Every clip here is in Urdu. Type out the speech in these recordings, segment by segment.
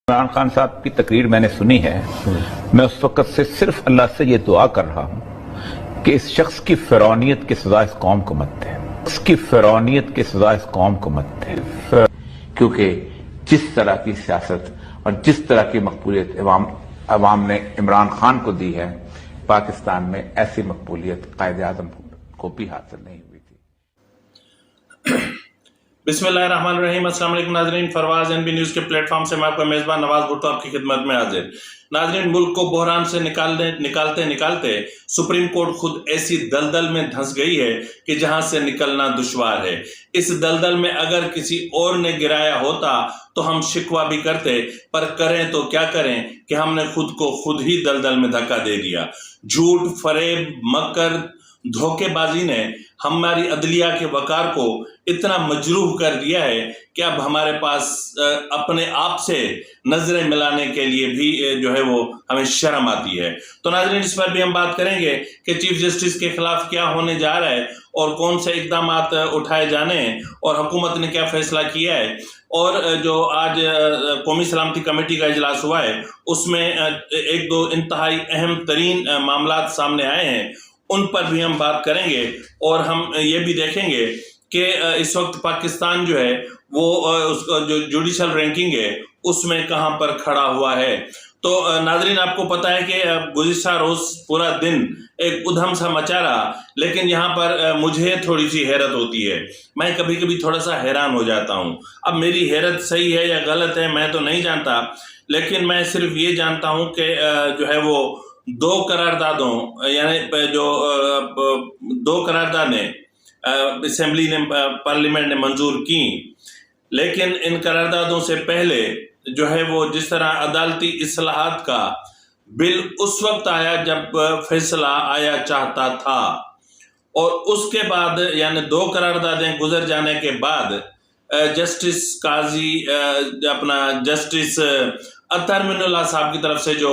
عمران خان صاحب کی تقریر میں نے سنی ہے. میں اس وقت سے صرف اللہ سے یہ دعا کر رہا ہوں کہ اس شخص کی فرعونیت کی سزا اس قوم کو مت دے. اس کی فرعونیت کی سزا اس قوم کو مت دے. کیونکہ جس طرح کی سیاست اور جس طرح کی مقبولیت عوام نے عمران خان کو دی ہے، پاکستان میں ایسی مقبولیت قائد اعظم کو بھی حاصل نہیں ہوئی تھی. بسم اللہ الرحمن الرحیم. السلام علیکم ناظرین. فروز این بی نیوز کے پلیٹ فارم سے میں آپ کا میزبان نواز بھٹو آپ کی خدمت میں حاضر. ناظرین، ملک کو بحران سے نکالتے سپریم کورٹ خود ایسی دلدل میں دھنس گئی ہے کہ جہاں سے نکلنا دشوار ہے. اس دلدل میں اگر کسی اور نے گرایا ہوتا تو ہم شکوہ بھی کرتے، پر کریں تو کیا کریں کہ ہم نے خود کو خود ہی دلدل میں دھکا دے دیا. جھوٹ، فریب، مکر، دھوکے بازی نے ہماری عدلیہ کے وقار کو اتنا مجروح کر دیا ہے کہ اب ہمارے پاس اپنے آپ سے نظریں ملانے کے لیے بھی جو ہے وہ ہمیں شرم آتی ہے. تو ناظرین، اس پر بھی ہم بات کریں گے کہ چیف جسٹس کے خلاف کیا ہونے جا رہا ہے اور کون سے اقدامات اٹھائے جانے ہیں اور حکومت نے کیا فیصلہ کیا ہے. اور جو آج قومی سلامتی کمیٹی کا اجلاس ہوا ہے اس میں ایک دو انتہائی اہم ترین معاملات سامنے آئے ہیں، ان پر بھی ہم بات کریں گے. اور ہم یہ بھی دیکھیں گے کہ اس وقت پاکستان جو ہے وہ اس کا جو جوڈیشل رینکنگ ہے اس میں کہاں پر کھڑا ہوا ہے. تو ناظرین، آپ کو پتا ہے کہ گزشتہ روز پورا دن ایک ادھم سا مچا رہا، لیکن یہاں پر مجھے تھوڑی سی حیرت ہوتی ہے. میں کبھی کبھی تھوڑا سا حیران ہو جاتا ہوں. اب میری حیرت صحیح ہے یا غلط ہے میں تو نہیں جانتا، لیکن میں صرف یہ جانتا ہوں کہ جو ہے وہ دو قراردادوں یعنی جو دو قراردادیں اسمبلی نے پارلیمنٹ نے منظور کی، لیکن ان قراردادوں سے پہلے جو ہے وہ جس طرح عدالتی اصلاحات کا بل اس وقت آیا جب فیصلہ آیا چاہتا تھا، اور اس کے بعد یعنی دو قراردادیں گزر جانے کے بعد جسٹس قاضی جسٹس اطہر من اللہ صاحب کی طرف سے جو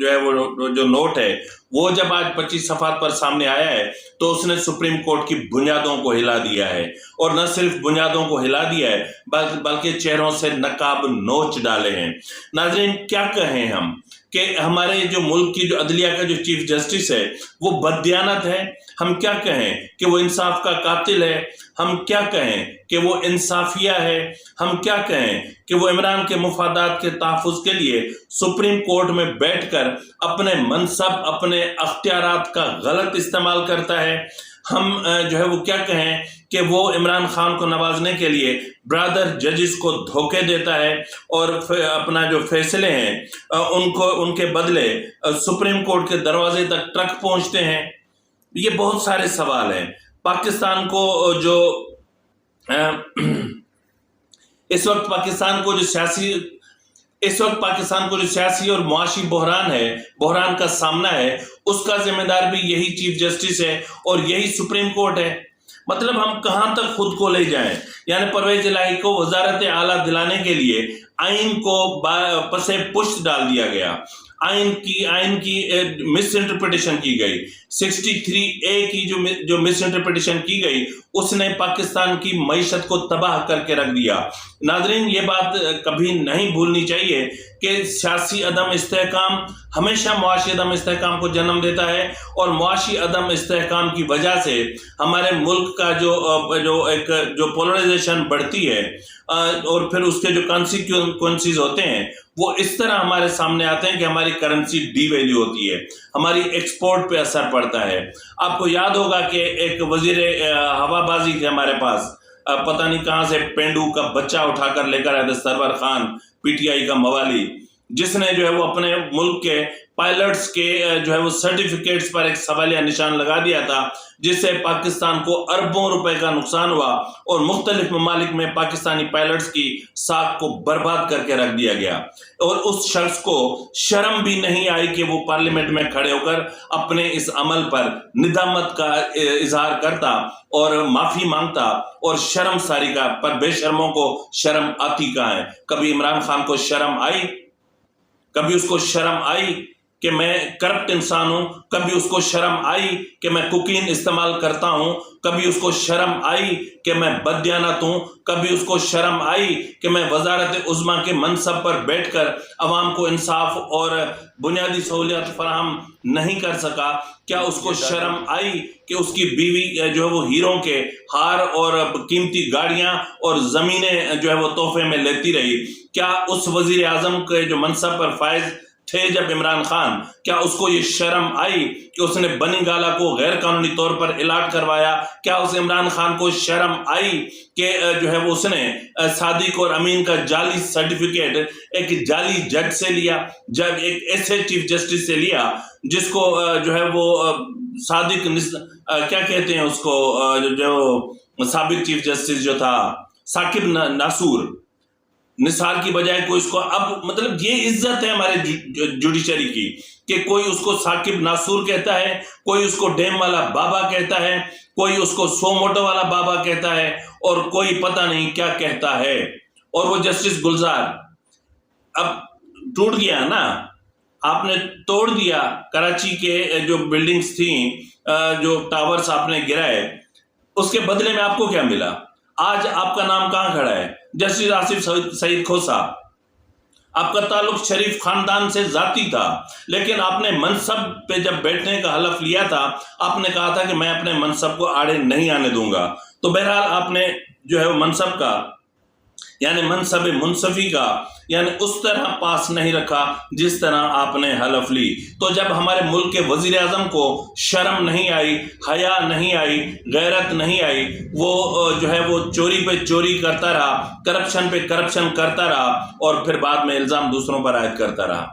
ہے وہ جو نوٹ ہے وہ جب آج 25 صفحات پر سامنے آیا ہے تو اس نے سپریم کورٹ کی بنیادوں کو ہلا دیا ہے. اور نہ صرف بنیادوں کو ہلا دیا ہے بلکہ چہروں سے نقاب نوچ ڈالے ہیں. ناظرین، کیا کہیں ہم کہ ہمارے جو ملک کی جو عدلیہ کا جو چیف جسٹس ہے وہ بددیانت ہے؟ ہم کیا کہیں کہ وہ انصاف کا قاتل ہے؟ ہم کیا کہیں کہ وہ انصافیہ ہے؟ ہم کیا کہیں کہ وہ عمران کے مفادات کے تحفظ کے لیے سپریم کورٹ میں بیٹھ کر اپنے منصب، اپنے اختیارات کا غلط استعمال کرتا ہے؟ ہم جو ہے وہ کیا کہیں کہ وہ عمران خان کو نوازنے کے لیے برادر ججز کو دھوکے دیتا ہے اور اپنا جو فیصلے ہیں ان کے بدلے سپریم کورٹ کے دروازے تک ٹرک پہنچتے ہیں؟ یہ بہت سارے سوال ہیں. پاکستان کو جو اس وقت پاکستان کو جو سیاسی اور معاشی بحران کا سامنا ہے، اس کا ذمہ دار بھی یہی چیف جسٹس ہے اور یہی سپریم کورٹ ہے. مطلب ہم کہاں تک خود کو لے جائیں؟ یعنی پرویز الہی کو وزارت اعلیٰ دلانے کے لیے آئین کو پسے پشت ڈال دیا گیا، آئین کی مس انٹرپریٹیشن کی گئی، 63A کی جو مس انٹرپریٹیشن کی گئی اس نے پاکستان کی معیشت کو تباہ کر کے رکھ دیا. ناظرین، یہ بات کبھی نہیں بھولنی چاہیے کہ سیاسی عدم استحکام ہمیشہ معاشی عدم استحکام کو جنم دیتا ہے، اور معاشی عدم استحکام کی وجہ سے ہمارے ملک کا جو پولرائزیشن بڑھتی ہے اور پھر اس کے جو کانسیکوینسز ہوتے ہیں وہ اس طرح ہمارے سامنے آتے ہیں کہ ہماری کرنسی ڈی ویلیو ہوتی ہے، ہماری ایکسپورٹ پہ اثر پڑتا ہے. آپ کو یاد ہوگا کہ ایک وزیر ہوا بازی تھے ہمارے پاس، پتہ نہیں کہاں سے پینڈو کا بچہ اٹھا کر لے کر آئے تھے، Sarwar Khan P T I کا موالی، جس نے جو ہے وہ اپنے ملک کے پائلٹس کے جو ہے وہ سرٹیفکیٹس پر ایک سوالیہ نشان لگا دیا تھا، جس سے پاکستان کو اربوں روپے کا نقصان ہوا اور مختلف ممالک میں پاکستانی پائلٹس کی ساکھ کو برباد کر کے رکھ دیا گیا. اور اس شخص کو شرم بھی نہیں آئی کہ وہ پارلیمنٹ میں کھڑے ہو کر اپنے اس عمل پر ندامت کا اظہار کرتا اور معافی مانگتا اور شرم ساری کا. پر بے شرموں کو شرم آتی کہاں ہے؟ کبھی عمران خان کو شرم آئی؟ کبھی اس کو شرم آئی کہ میں کرپٹ انسان ہوں، کبھی اس کو شرم آئی کہ میں کوکین استعمال کرتا ہوں، کبھی اس کو شرم آئی کہ میں بددیانت ہوں، کبھی اس کو شرم آئی کہ میں وزارت عظمیٰ کے منصب پر بیٹھ کر عوام کو انصاف اور بنیادی سہولیات فراہم نہیں کر سکا؟ کیا اس کو شرم آئی کہ اس کی بیوی جو ہے وہ ہیروں کے ہار اور قیمتی گاڑیاں اور زمینیں جو ہے وہ تحفے میں لیتی رہی؟ کیا اس وزیر اعظم کے جو منصب پر فائز تھے جب عمران خان، کیا اس کو یہ شرم آئی کہ اس نے بنی گالہ کو غیر قانونی طور پر الاٹ کروایا؟ کیا اس عمران خان کو شرم آئی کہ جو ہے وہ اس نے صادق اور امین کا جعلی سرٹیفکیٹ ایک جعلی جج سے لیا، جب ایک ایسے چیف جسٹس سے لیا جس کو جو ہے وہ صادق کیا کہتے ہیں اس کو، جو سابق چیف جسٹس جو تھا ثاقب ناصور، نثار کی بجائے کوئی اس کو، اب مطلب یہ عزت ہے ہمارے جوڈیشری کی کہ کوئی اس کو ثاقب ناصور کہتا ہے، کوئی اس کو ڈیم والا بابا کہتا ہے، کوئی اس کو سو موٹو والا بابا کہتا ہے، اور کوئی پتہ نہیں کیا کہتا ہے۔ اور وہ جسٹس گلزار اب ٹوٹ گیا نا، آپ نے توڑ دیا کراچی کے جو بلڈنگز تھیں، جو ٹاورز آپ نے گرائے، اس کے بدلے میں آپ کو کیا ملا؟ آج آپ کا نام کہاں کھڑا ہے؟ جسٹس آصف سعید کھوسا، آپ کا تعلق شریف خاندان سے ذاتی تھا، لیکن آپ نے منصب پہ جب بیٹھنے کا حلف لیا تھا، آپ نے کہا تھا کہ میں اپنے منصب کو آڑے نہیں آنے دوں گا۔ تو بہرحال آپ نے جو ہے وہ منصب کا، یعنی منصب منصفی کا، یعنی اس طرح پاس نہیں رکھا جس طرح آپ نے حلف لی۔ تو جب ہمارے ملک کے وزیر اعظم کو شرم نہیں آئی، حیا نہیں آئی، غیرت نہیں آئی، وہ جو ہے وہ چوری پہ چوری کرتا رہا، کرپشن پہ کرپشن کرتا رہا، اور پھر بعد میں الزام دوسروں پر عائد کرتا رہا۔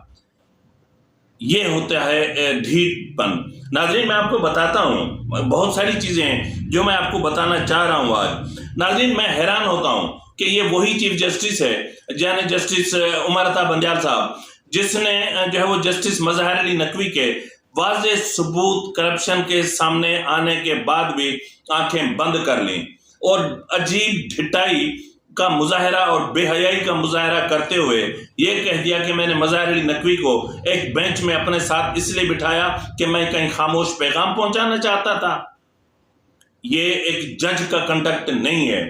یہ ہوتا ہے ڈھیٹ پن۔ ناظرین میں آپ کو بتاتا ہوں، بہت ساری چیزیں ہیں جو میں آپ کو بتانا چاہ رہا ہوں آج۔ ناظرین میں حیران ہوتا ہوں کہ یہ وہی چیف جسٹس ہے، یعنی جسٹس عمر عطا بندیال صاحب، جس نے جو ہے وہ جسٹس مظہر علی نقوی کے واضح ثبوت کرپشن کے سامنے آنے کے بعد بھی آنکھیں بند کر لیں، اور عجیب ڈھٹائی کا مظاہرہ اور بے حیائی کا مظاہرہ کرتے ہوئے یہ کہہ دیا کہ میں نے مظہر علی نقوی کو ایک بینچ میں اپنے ساتھ اس لیے بٹھایا کہ میں کہیں خاموش پیغام پہنچانا چاہتا تھا۔ یہ ایک جج کا کنڈکٹ نہیں ہے۔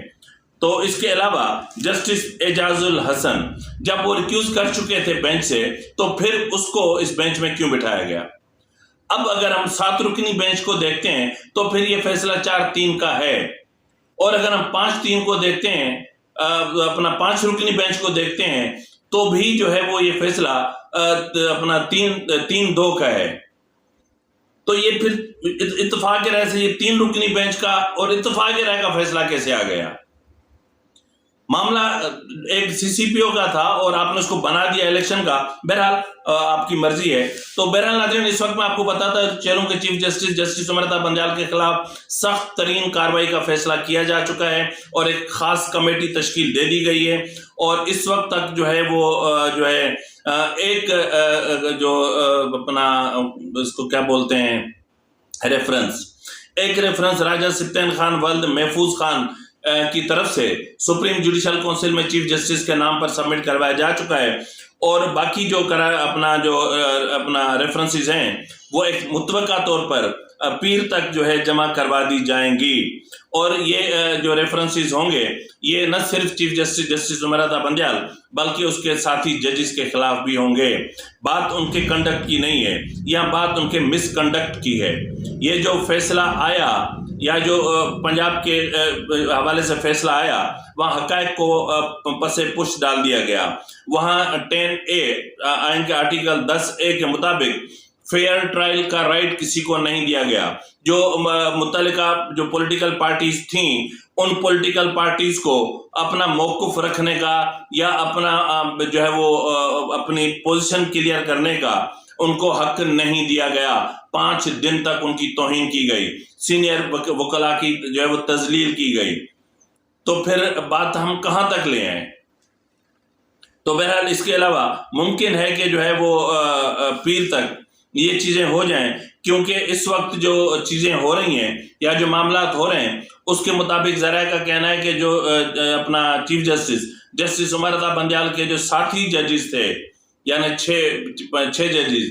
تو اس کے علاوہ جسٹس اعجاز الحسن جب وہ ریکیوز کر چکے تھے بینچ سے، تو پھر اس کو اس بینچ میں کیوں بٹھایا گیا؟ اب اگر ہم 7 رکنی بینچ کو دیکھتے ہیں تو پھر یہ فیصلہ 4-3 کا ہے، اور اگر ہم 5-3 کو دیکھتے ہیں، اپنا 5 رکنی بینچ کو دیکھتے ہیں، تو بھی جو ہے وہ یہ فیصلہ اپنا 3-2 کا ہے۔ تو یہ پھر اتفاق رائے سے یہ 3 رکنی بینچ کا اور اتفاق رائے کا فیصلہ کیسے آ گیا؟ معاملہ ایک سی سی پی او کا تھا اور آپ نے اس کو بنا دیا الیکشن کا۔ بہرحال آپ کی مرضی ہے۔ تو بہرحال ناظرین اس وقت میں آپ کو بتاتا چلوں کہ chief justice justice Umar Ata Bandial کے خلاف سخت ترین کارروائی کا فیصلہ کیا جا چکا ہے، اور ایک خاص کمیٹی تشکیل دے دی گئی ہے، اور اس وقت تک جو ہے وہ جو ہے ایک جو اپنا اس کو کیا بولتے ہیں ریفرنس راجہ سپتین خان ولد محفوظ خان کی طرف سے سپریم جوڈیشل کونسل میں چیف جسٹس کے نام پر سبمٹ کروایا جا چکا ہے، اور باقی جو اپنا ریفرنسز ہیں وہ ایک متوقع طور پر پیر تک جو ہے جمع کروا دی جائیں گی، اور یہ جو ریفرنسز ہوں گے یہ نہ صرف chief justice justice Umar Ata Bandial بلکہ اس کے ساتھی ججز کے خلاف بھی ہوں گے۔ بات ان کے کنڈکٹ کی نہیں ہے، یہاں بات ان کے مس کنڈکٹ کی ہے۔ یہ جو فیصلہ آیا یا جو پنجاب کے حوالے سے فیصلہ آیا، وہاں حقائق کو پس پش ڈال دیا گیا۔ وہاں 10A آئین کے آرٹیکل 10A کے مطابق فیئر ٹرائل کا رائٹ کسی کو نہیں دیا گیا۔ جو متعلقہ جو پولیٹیکل پارٹیز تھیں، ان پولیٹیکل پارٹیز کو اپنا موقف رکھنے کا یا اپنا جو ہے وہ اپنی پوزیشن کلیئر کرنے کا ان کو حق نہیں دیا گیا۔ 5 دن تک ان کی توہین کی گئی، سینئر وکلاء کی جو ہے وہ تذلیل کی گئی۔ تو پھر بات ہم کہاں تک لے آئیں؟ تو بہرحال اس کے علاوہ ممکن ہے کہ جو ہے وہ پیر تک یہ چیزیں ہو جائیں، کیونکہ اس وقت جو چیزیں ہو رہی ہیں یا جو معاملات ہو رہے ہیں اس کے مطابق ذرائع کا کہنا ہے کہ جو اپنا چیف جسٹس عمر عطا بندیال کے جو ساتھی ججز تھے، یعنی 6 ججز،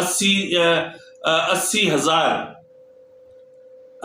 80,000